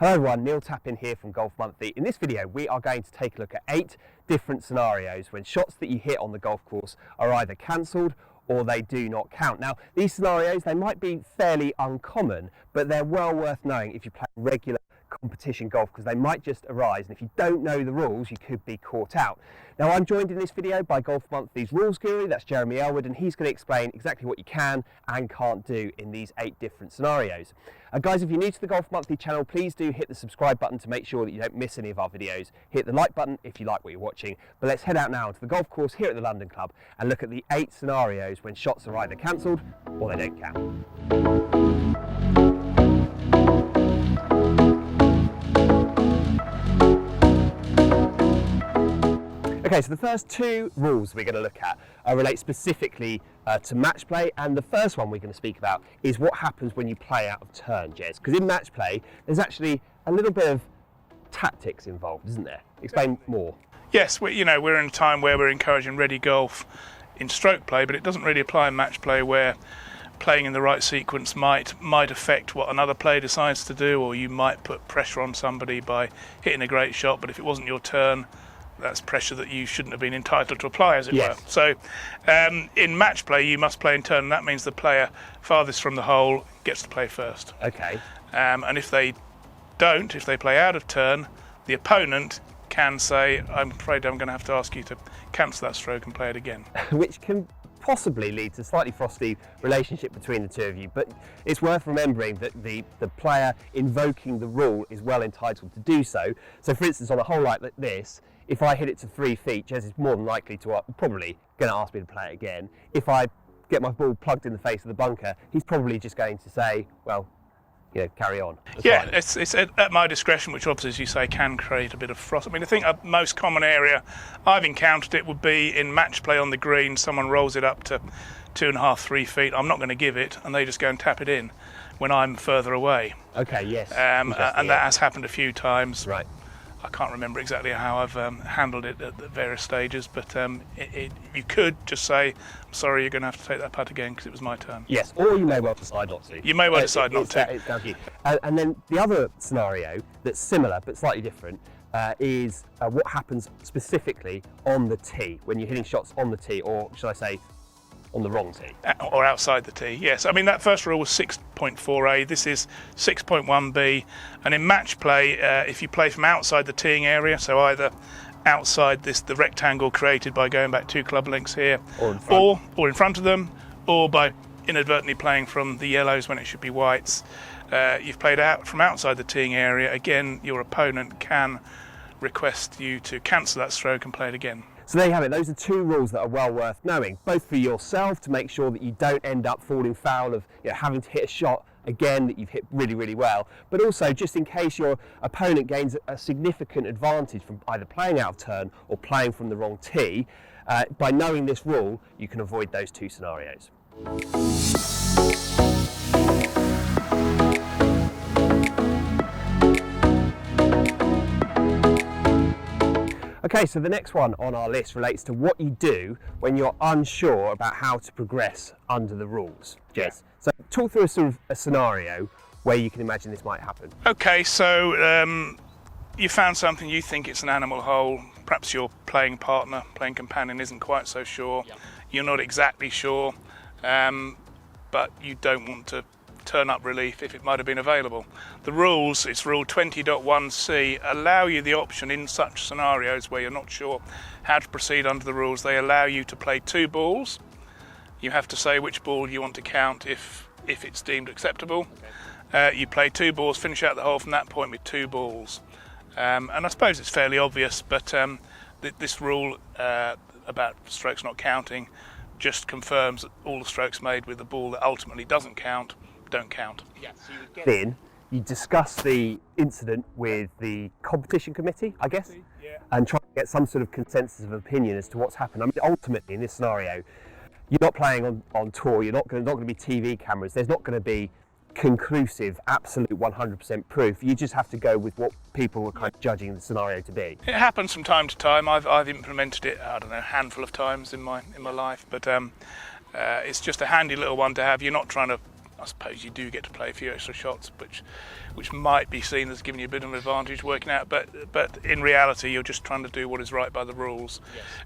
Hello everyone, Neil Tappin here from Golf Monthly. In this video we are going to take a look at 8 different scenarios when shots that you hit on the golf course are either cancelled or they do not count. Now these scenarios, they might be fairly uncommon, but they're well worth knowing if you play regular competition golf, because they might just arise, and if you don't know the rules you could be caught out. Now I'm joined in this video by Golf Monthly's rules guru, that's Jeremy Ellwood, and he's going to explain exactly what you can and can't do in these 8 different scenarios. Guys, if you're new to the Golf Monthly channel, please do hit the subscribe button to make sure that you don't miss any of our videos. Hit the like button if you like what you're watching. But let's head out now to the golf course here at the London Club and look at the 8 scenarios when shots are either cancelled or they don't count. Okay, so the first 2 rules we're going to look at relate specifically to match play, and the first one we're going to speak about is what happens when you play out of turn, Jez. Because in match play, there's actually a little bit of tactics involved, isn't there? Explain more. Yes, we're in a time where we're encouraging ready golf in stroke play, but it doesn't really apply in match play, where playing in the right sequence might affect what another player decides to do, or you might put pressure on somebody by hitting a great shot, but if it wasn't your turn, that's pressure that you shouldn't have been entitled to apply, as it were. So in match play you must play in turn, and that means the player farthest from the hole gets to play first. Okay. And if they don't, if they play out of turn, the opponent can say, I'm afraid I'm going to have to ask you to cancel that stroke and play it again. Which can possibly lead to a slightly frosty relationship between the two of you, but it's worth remembering that the player invoking the rule is well entitled to do so. So for instance, on a hole like this, if I hit it to 3 feet, Jez is more than likely to probably going to ask me to play it again. If I get my ball plugged in the face of the bunker, he's probably just going to say, well, carry on. That's it's at my discretion, which obviously, as you say, can create a bit of frost. I mean, I think a most common area I've encountered it would be in match play on the green. Someone rolls it up to 2.5, 3 feet. I'm not going to give it, and they just go and tap it in when I'm further away. Okay, yes. And that has happened a few times. Right. I can't remember exactly how I've handled it at the various stages, but you could just say, I'm sorry, you're going to have to take that putt again because it was my turn. Yes, or you may well decide not to. You may well decide not to. It's down to you. And then the other scenario that's similar but slightly different is what happens specifically on the tee, when you're hitting shots on the tee, or should I say on the wrong tee. Or outside the tee, yes. I mean, that first rule was 6.4a, this is 6.1b, and in match play, if you play from outside the teeing area, so either outside the rectangle created by going back 2 club lengths here, or in front of them, or by inadvertently playing from the yellows when it should be whites, you've played out from outside the teeing area, again, your opponent can request you to cancel that stroke and play it again. So there you have it. Those are 2 rules that are well worth knowing, both for yourself to make sure that you don't end up falling foul of having to hit a shot again that you've hit really, really well, but also just in case your opponent gains a significant advantage from either playing out of turn or playing from the wrong tee. By knowing this rule, you can avoid those 2 scenarios. Okay, so the next one on our list relates to what you do when you're unsure about how to progress under the rules. Jez, so talk through a scenario where you can imagine this might happen. Okay, so you found something, you think it's an animal hole, perhaps your playing partner, playing companion isn't quite so sure, you're not exactly sure, but you don't want to turn up relief if it might have been available. The rules, it's rule 20.1c, allow you the option in such scenarios where you're not sure how to proceed under the rules. They allow you to play 2 balls. You have to say which ball you want to count if it's deemed acceptable. Okay. You play 2 balls, finish out the hole from that point with 2 balls. And I suppose it's fairly obvious, but this rule about strokes not counting just confirms that all the strokes made with the ball that ultimately doesn't count don't count. Yeah, so then you discuss the incident with the competition committee, I guess, and try to get some sort of consensus of opinion as to what's happened. I mean, ultimately in this scenario, you're not playing on tour, you're not going to be TV cameras, there's not going to be conclusive, absolute 100% proof. You just have to go with what people are kind of judging the scenario to be. It happens from time to time. I've implemented it, I don't know, a handful of times in my life, but it's just a handy little one to have. You're not trying to I suppose you do get to play a few extra shots, which might be seen as giving you a bit of an advantage working out, but in reality you're just trying to do what is right by the rules,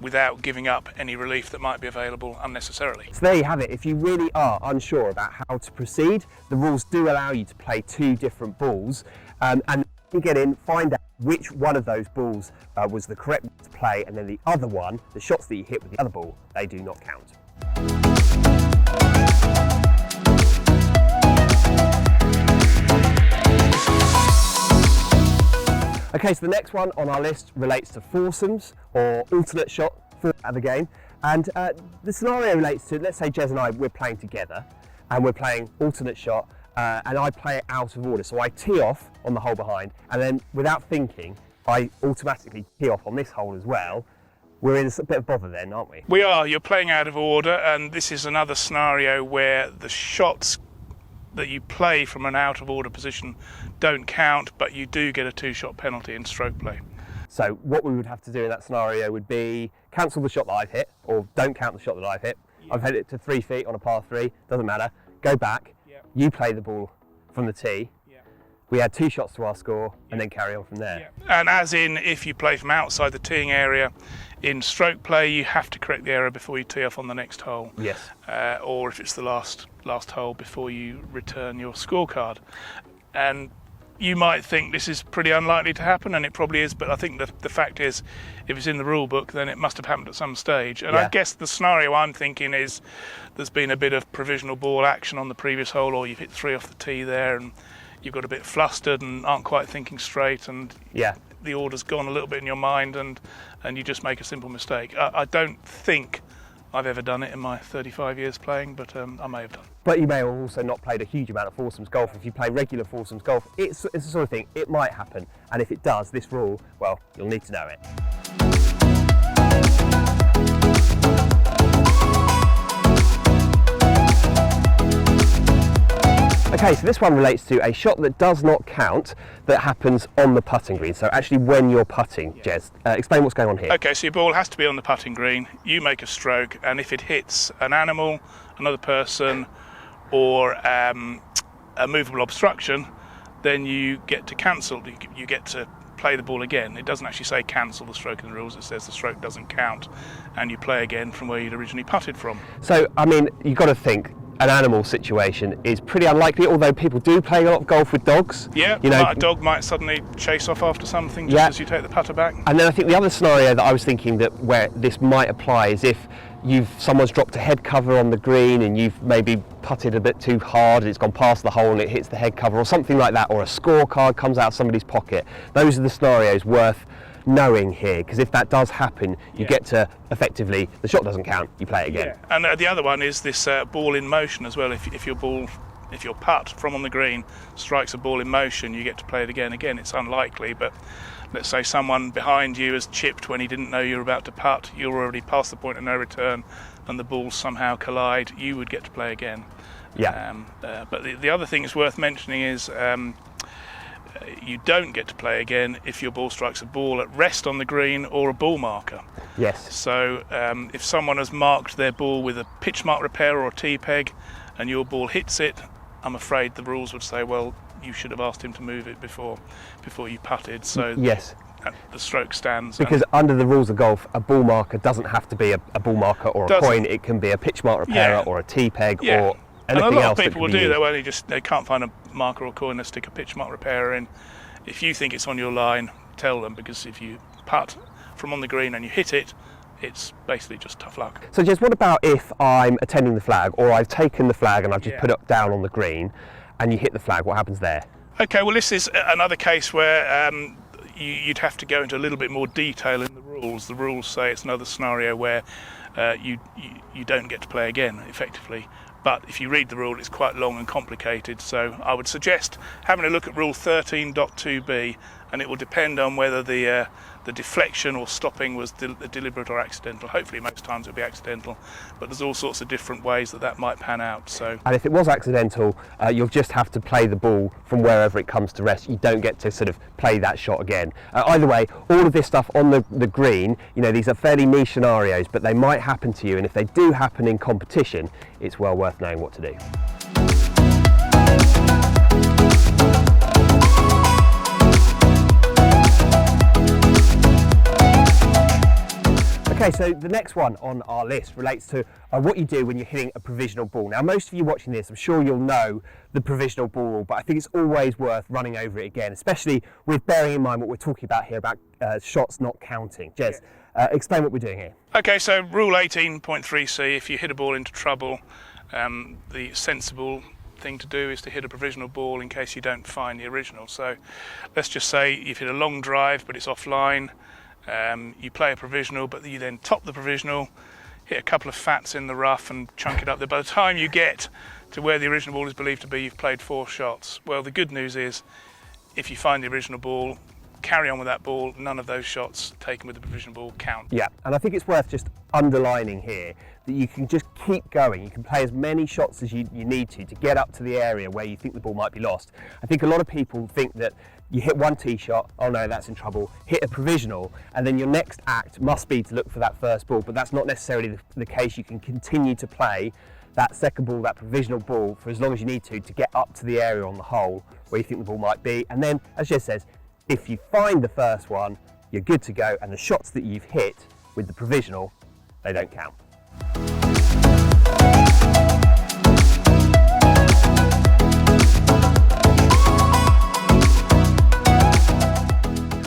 without giving up any relief that might be available unnecessarily. So there you have it. If you really are unsure about how to proceed, the rules do allow you to play 2 different balls, and you get in, find out which one of those balls was the correct one to play, and then the other one, the shots that you hit with the other ball, they do not count. Okay, so the next one on our list relates to foursomes, or alternate shot format of the game. And the scenario relates to, let's say Jez and I, we're playing together, and we're playing alternate shot, and I play it out of order. So I tee off on the hole behind, and then without thinking, I automatically tee off on this hole as well. We're in a bit of bother then, aren't we? We are. You're playing out of order, and this is another scenario where the shots that you play from an out of order position don't count, but you do get a 2-shot penalty in stroke play. So what we would have to do in that scenario would be cancel the shot that I've hit, or don't count the shot that I've hit. Yeah. I've hit it to 3 feet on a par 3, doesn't matter. Go back, you play the ball from the tee. We add 2 shots to our score, and then carry on from there. And as in, if you play from outside the teeing area, in stroke play you have to correct the error before you tee off on the next hole. Yes. Or if it's the last hole before you return your scorecard. And you might think this is pretty unlikely to happen, and it probably is, but I think the fact is, if it's in the rule book, then it must have happened at some stage. And I guess the scenario I'm thinking is there's been a bit of provisional ball action on the previous hole, or you've hit 3 off the tee there, and you've got a bit flustered and aren't quite thinking straight, and the order's gone a little bit in your mind, and you just make a simple mistake. I don't think I've ever done it in my 35 years playing, but I may have done. But you may have also not played a huge amount of foursomes golf. If you play regular foursomes golf, it's the sort of thing, it might happen. And if it does, this rule, well, you'll need to know it. Okay, so this one relates to a shot that does not count, that happens on the putting green. So actually when you're putting, Jez, explain what's going on here. Okay, so your ball has to be on the putting green, you make a stroke, and if it hits an animal, another person, or a movable obstruction, then you get to cancel, you get to play the ball again. It doesn't actually say cancel the stroke in the rules, it says the stroke doesn't count, and you play again from where you'd originally putted from. So, I mean, you've got to think, an animal situation is pretty unlikely, although people do play a lot of golf with dogs. Yeah, you know, a dog might suddenly chase off after something just as you take the putter back. And then I think the other scenario that I was thinking that where this might apply is if someone's dropped a head cover on the green and you've maybe putted a bit too hard and it's gone past the hole and it hits the head cover or something like that, or a scorecard comes out of somebody's pocket. Those are the scenarios worth knowing here, because if that does happen, you get to effectively, the shot doesn't count, you play it again. Yeah. And the other one is this ball in motion as well. If your putt from on the green strikes a ball in motion, you get to play it again. Again, it's unlikely, but let's say someone behind you has chipped when he didn't know you were about to putt, you're already past the point of no return, and the balls somehow collide, you would get to play again. Yeah. But the other thing that's worth mentioning is you don't get to play again if your ball strikes a ball at rest on the green or a ball marker. Yes. So if someone has marked their ball with a pitch mark repair or a T-peg and your ball hits it, I'm afraid the rules would say, well, you should have asked him to move it before you putted. So yes, the stroke stands. Because under the rules of golf, a ball marker doesn't have to be a ball marker or a coin. It can be a pitch mark repairer or a T-peg or anything else. And a lot of people will do that where they can't find a marker or coin, they stick a pitch mark repairer in. If you think it's on your line, tell them, because if you putt from on the green and you hit it, it's basically just tough luck. So Jez, what about if I'm attending the flag, or I've taken the flag and I've just put it down on the green and you hit the flag, what happens there? Okay, well this is another case where you'd have to go into a little bit more detail in the rules. The rules say it's another scenario where you don't get to play again, effectively. But if you read the rule, it's quite long and complicated, so I would suggest having a look at Rule 13.2b, and it will depend on whether the deflection or stopping was deliberate or accidental. Hopefully most times it'll be accidental, but there's all sorts of different ways that might pan out. So. And if it was accidental, you'll just have to play the ball from wherever it comes to rest. You don't get to sort of play that shot again. Either way, all of this stuff on the green, you know, these are fairly niche scenarios, but they might happen to you, and if they do happen in competition, it's well worth knowing what to do. Okay, so the next one on our list relates to what you do when you're hitting a provisional ball. Now, most of you watching this, I'm sure you'll know the provisional ball rule, but I think it's always worth running over it again, especially with bearing in mind what we're talking about here about shots not counting. Jez, explain what we're doing here. Okay, so rule 18.3c, if you hit a ball into trouble, the sensible thing to do is to hit a provisional ball in case you don't find the original. So let's just say you've hit a long drive but it's offline. You play a provisional, but you then top the provisional, hit a couple of fats in the rough and chunk it up there. By the time you get to where the original ball is believed to be, you've played 4 shots. Well, the good news is, if you find the original ball, carry on with that ball. None of those shots taken with the provisional ball count. Yeah, and I think it's worth just underlining here that you can just keep going. You can play as many shots as you need to get up to the area where you think the ball might be lost. I think a lot of people think that you hit one tee shot, oh no, that's in trouble, hit a provisional, and then your next act must be to look for that first ball, but that's not necessarily the case. You can continue to play that second ball, that provisional ball, for as long as you need to get up to the area on the hole where you think the ball might be. And then, as Jez says, if you find the first one, you're good to go, and the shots that you've hit with the provisional, they don't count.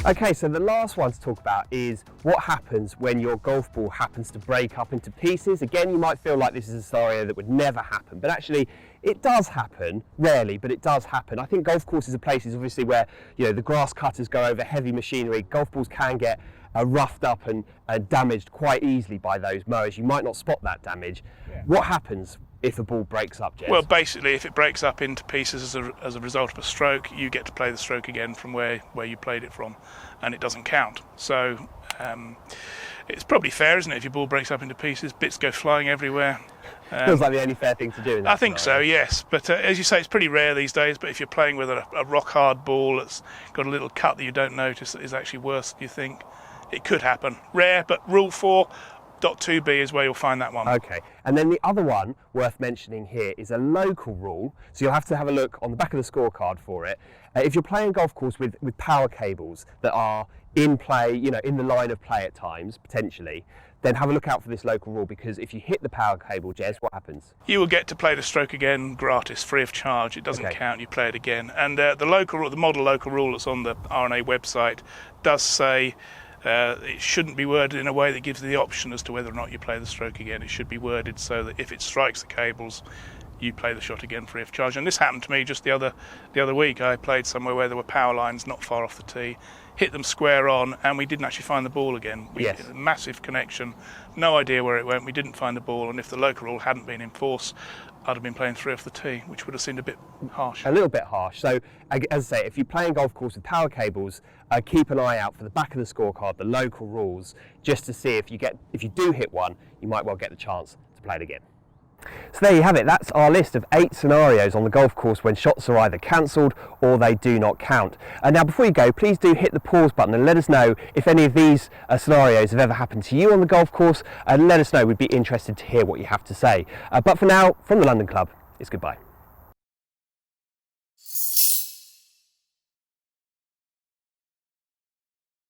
Okay, so the last one to talk about is what happens when your golf ball happens to break up into pieces. Again, you might feel like this is a scenario that would never happen, but actually it does happen, rarely, but it does happen. I think golf courses are places obviously where, you know, the grass cutters go over heavy machinery. Golf balls can get roughed up and damaged quite easily by those mowers. You might not spot that damage. Yeah. What happens if a ball breaks up, Jez? Well, basically, if it breaks up into pieces as a result of a stroke, you get to play the stroke again from where you played it from, and it doesn't count. So it's probably fair, isn't it? If your ball breaks up into pieces, bits go flying everywhere. Feels like the only fair thing to do in that I think so, yes. But as you say, it's pretty rare these days. But if you're playing with a rock-hard ball that's got a little cut that you don't notice that is actually worse than you think, it could happen. Rare, but rule 4.2b is where you'll find that one. Okay, and then the other one worth mentioning here is a local rule, so you'll have to have a look on the back of the scorecard for it. If you're playing a golf course with power cables that are in play, you know, in the line of play at times, potentially, then have a look out for this local rule, because if you hit the power cable, Jez, what happens? You will get to play the stroke again gratis, free of charge. It doesn't count, you play it again. And the model local rule that's on the R&A website does say it shouldn't be worded in a way that gives the option as to whether or not you play the stroke again. It should be worded so that if it strikes the cables, you play the shot again free of charge. And this happened to me just the other week. I played somewhere where there were power lines not far off the tee, hit them square on, and we didn't actually find the ball again. We hit a massive connection, no idea where it went. We didn't find the ball, and if the local rule hadn't been in force, I'd have been playing 3 off the tee, which would have seemed a bit harsh. A little bit harsh. So, as I say, if you're playing golf course with power cables, keep an eye out for the back of the scorecard, the local rules, just to see if you do hit one, you might well get the chance to play it again. So there you have it. That's our list of 8 scenarios on the golf course when shots are either cancelled or they do not count. Now, before you go, please do hit the pause button and let us know if any of these scenarios have ever happened to you on the golf course, and let us know. We'd be interested to hear what you have to say. But for now, from the London Club, it's goodbye.